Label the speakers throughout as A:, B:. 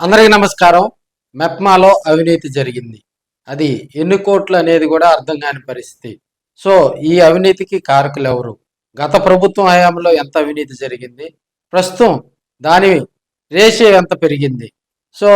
A: అందరికీ నమస్కారం. మెప్మాలో అవినీతి జరిగింది. అది ఎన్ని కోట్లు అనేది కూడా అర్థం కాని పరిస్థితి. సో, ఈ అవినీతికి కారకులెవరు? గత ప్రభుత్వం హయాంలో ఎంత అవినీతి జరిగింది? ప్రస్తుతం దాని రేషియో ఎంత పెరిగింది? సో,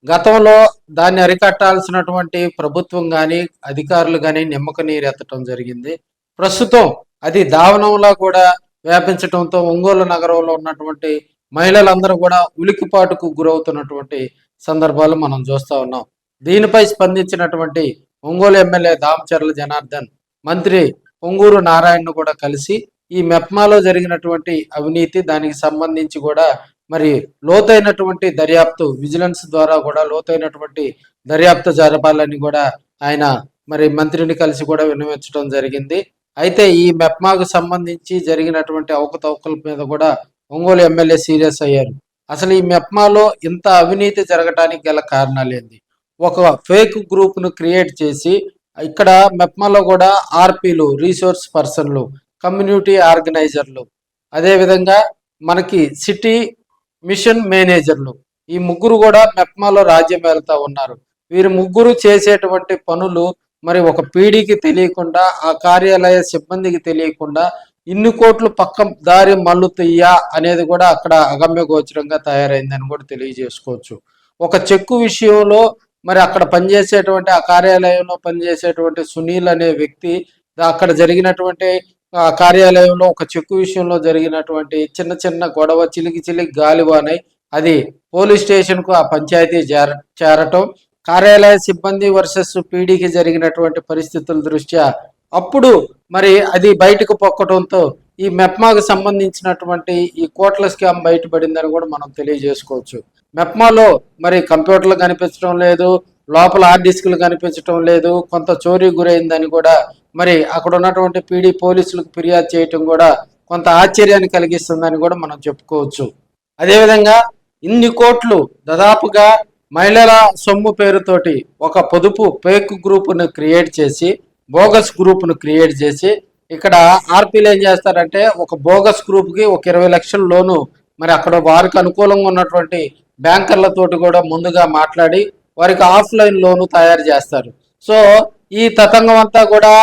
A: గతంలో దాన్ని అరికట్టాల్సినటువంటి ప్రభుత్వం గాని, అధికారులు గాని నిమ్మక నీరెత్తటం జరిగింది. ప్రస్తుతం అది దావానంలా కూడా వ్యాపించటంతో ఒంగోలు నగరంలో ఉన్నటువంటి మహిళలందరూ కూడా ఉలికిపాటుకు గురవుతున్నటువంటి సందర్భాలు మనం చూస్తూ ఉన్నాం. దీనిపై స్పందించినటువంటి ఒంగోలు ఎమ్మెల్యే దామచర్ల జనార్దన్ మంత్రి పొంగూరు నారాయణను కూడా కలిసి ఈ మెప్మాలో జరిగినటువంటి అవినీతి దానికి సంబంధించి కూడా మరి లోతైనటువంటి దర్యాప్తు విజిలెన్స్ ద్వారా కూడా లోతైనటువంటి దర్యాప్తు జరపాలని కూడా ఆయన మరి మంత్రిని కలిసి కూడా విన్నవించడం జరిగింది. అయితే ఈ మెప్మాకు సంబంధించి జరిగినటువంటి అవకతవకల మీద కూడా ఒంగోలు ఎమ్మెల్యే సీరియస్ అయ్యారు. అసలు ఈ మెప్మాలో ఇంత అవినీతి జరగటానికి గల కారణాలు ఏంది? ఒక ఫేక్ గ్రూప్ను క్రియేట్ చేసి ఇక్కడ మెప్మాలో కూడా ఆర్పీలు, రీసోర్స్ పర్సన్లు, కమ్యూనిటీ ఆర్గనైజర్లు, అదేవిధంగా మనకి సిటీ మిషన్ మేనేజర్లు, ఈ ముగ్గురు కూడా మెప్మాలో రాజ్యం వెళ్తా ఉన్నారు. వీరు ముగ్గురు చేసేటువంటి పనులు మరి ఒక పీడీకి తెలియకుండా, ఆ కార్యాలయ సిబ్బందికి తెలియకుండా ఇన్ని కోట్లు పక్క దారి మల్లుతయ్యా అనేది కూడా అక్కడ అగమ్య గోచరంగా తయారైందని కూడా తెలియజేసుకోవచ్చు. ఒక చెక్కు విషయంలో మరి అక్కడ పనిచేసేటువంటి ఆ కార్యాలయంలో పనిచేసేటువంటి సునీల్ అనే వ్యక్తి అక్కడ జరిగినటువంటి కార్యాలయంలో ఒక చెక్కు విషయంలో జరిగినటువంటి చిన్న చిన్న గొడవ చిలికి గాలివానై అది పోలీస్ స్టేషన్ కు ఆ పంచాయతీ చేరటం, కార్యాలయ సిబ్బంది వర్సెస్ పీడీకి జరిగినటువంటి పరిస్థితుల దృష్ట్యా అప్పుడు మరి అది బయటకు పొక్కడంతో ఈ మెప్మాకు సంబంధించినటువంటి ఈ కోట్ల స్కామ్ బయటపడిందని కూడా మనం తెలియజేసుకోవచ్చు. మెప్మాలో మరి కంప్యూటర్లు కనిపించడం లేదు, లోపల హార్డ్ డిస్క్లు కనిపించడం లేదు, కొంత చోరీ గురైందని కూడా మరి అక్కడ ఉన్నటువంటి పీడీ పోలీసులకు ఫిర్యాదు చేయటం కూడా కొంత ఆశ్చర్యాన్ని కలిగిస్తుందని కూడా మనం చెప్పుకోవచ్చు. అదేవిధంగా ఇన్ని కోట్లు దాదాపుగా మహిళల సొమ్ము పేరుతోటి ఒక పొదుపు ఫేక్ గ్రూపును క్రియేట్ చేసి బోగస్ గ్రూప్ను క్రియేట్ చేసి ఇక్కడ ఆర్పీలు ఏం చేస్తారంటే ఒక బోగస్ గ్రూప్కి ఒక 20 లక్షల లోను మరి అక్కడ వారికి అనుకూలంగా ఉన్నటువంటి బ్యాంకర్లతోటి కూడా ముందుగా మాట్లాడి వారికి ఆఫ్లైన్ లోను తయారు చేస్తారు. సో ఈ తతంగం అంతా కూడా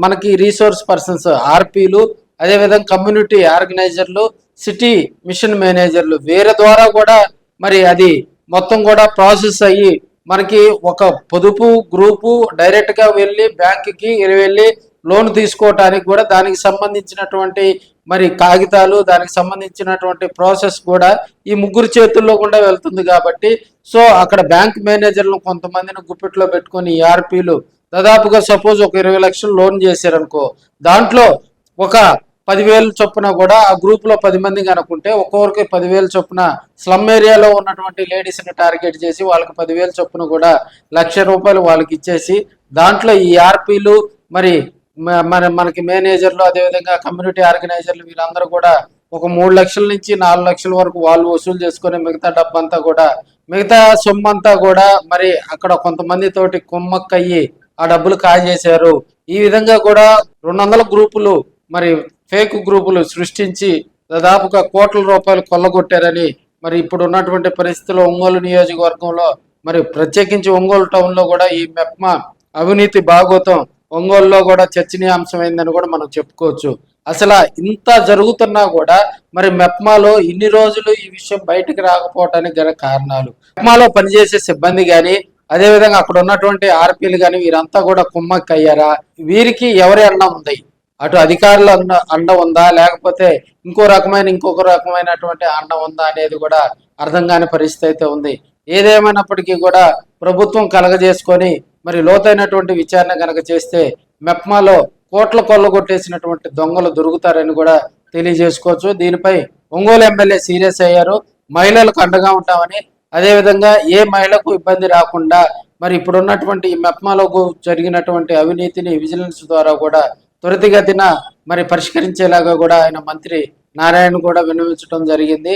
A: మనకి రీసోర్స్ పర్సన్స్ ఆర్పీలు, అదేవిధంగా కమ్యూనిటీ ఆర్గనైజర్లు, సిటీ మిషన్ మేనేజర్లు వీరి ద్వారా కూడా మరి అది మొత్తం కూడా ప్రాసెస్ అయ్యి మనకి ఒక పొదుపు గ్రూపు డైరెక్ట్గా వెళ్ళి బ్యాంకుకి వెళ్ళి లోన్ తీసుకోవటానికి కూడా దానికి సంబంధించినటువంటి మరి కాగితాలు, దానికి సంబంధించినటువంటి ప్రాసెస్ కూడా ఈ ముగ్గురు చేతుల్లో కూడా వెళ్తుంది కాబట్టి సో అక్కడ బ్యాంక్ మేనేజర్లు కొంతమందిని గుప్పిట్లో పెట్టుకొని ఈఆర్పీలు దాదాపుగా సపోజ్ ఒక 20 లక్షలు లోన్ చేశారనుకో, దాంట్లో ఒక 10,000 చొప్పున కూడా ఆ గ్రూప్ లో 10 మంది కనుక్కుంటే ఒక్కొక్కరికి 10,000 చొప్పున స్లమ్ ఏరియాలో ఉన్నటువంటి లేడీస్ని టార్గెట్ చేసి వాళ్ళకి 10,000 చొప్పున కూడా ₹1,00,000 వాళ్ళకి ఇచ్చేసి దాంట్లో ఈ ఆర్పీలు మరి మనకి మేనేజర్లు, అదేవిధంగా కమ్యూనిటీ ఆర్గనైజర్లు వీళ్ళందరూ కూడా ఒక 3 లక్షల నుంచి 4 లక్షల వరకు వాళ్ళు వసూలు చేసుకునే మిగతా డబ్బంతా కూడా మిగతా సొమ్మంతా కూడా మరి అక్కడ కొంతమంది తోటి కుమ్మక్కయ్యి ఆ డబ్బులు కాజేశారు. ఈ విధంగా కూడా 200 గ్రూపులు మరి ఫేక్ గ్రూపులు సృష్టించి దాదాపుగా కోట్ల రూపాయలు కొల్లగొట్టారని మరి ఇప్పుడు ఉన్నటువంటి పరిస్థితుల్లో ఒంగోలు నియోజకవర్గంలో మరి ప్రత్యేకించి ఒంగోలు టౌన్ లో కూడా ఈ మెప్మా అవినీతి భాగోతం ఒంగోలులో కూడా చర్చనీయాంశమైందని కూడా మనం చెప్పుకోవచ్చు. అసలు ఇంత జరుగుతున్నా కూడా మరి మెప్మాలో ఇన్ని రోజులు ఈ విషయం బయటకు రాకపోవటానికి గల కారణాలు మెప్మాలో పనిచేసే సిబ్బంది కానీ అదేవిధంగా అక్కడ ఉన్నటువంటి ఆర్పీలు కానీ వీరంతా కూడా కుమ్మక్కయ్యారా? వీరికి ఎవరి అన్న ఉంది? అటు అధికారుల అండ ఉందా, లేకపోతే ఇంకొక రకమైనటువంటి అండ ఉందా అనేది కూడా అర్థం కాని పరిస్థితి అయితే ఉంది. ఏదేమైనప్పటికీ కూడా ప్రభుత్వం కలగజేసుకొని మరి లోతైనటువంటి విచారణ కనుక చేస్తే మెప్మాలో కోట్ల కొల్లగొట్టేసినటువంటి దొంగలు దొరుకుతారని కూడా తెలియజేసుకోవచ్చు. దీనిపై ఒంగోలు ఎమ్మెల్యే సీరియస్ అయ్యారు. మహిళలకు అండగా ఉంటామని, అదేవిధంగా ఏ మహిళకు ఇబ్బంది రాకుండా మరి ఇప్పుడున్నటువంటి ఈ మెప్మాలో జరిగినటువంటి అవినీతిని విజిలెన్స్ ద్వారా కూడా త్వరితగతిన మరి పరిష్కరించేలాగా కూడా ఆయన మంత్రి నారాయణ కూడా విన్నవించడం జరిగింది.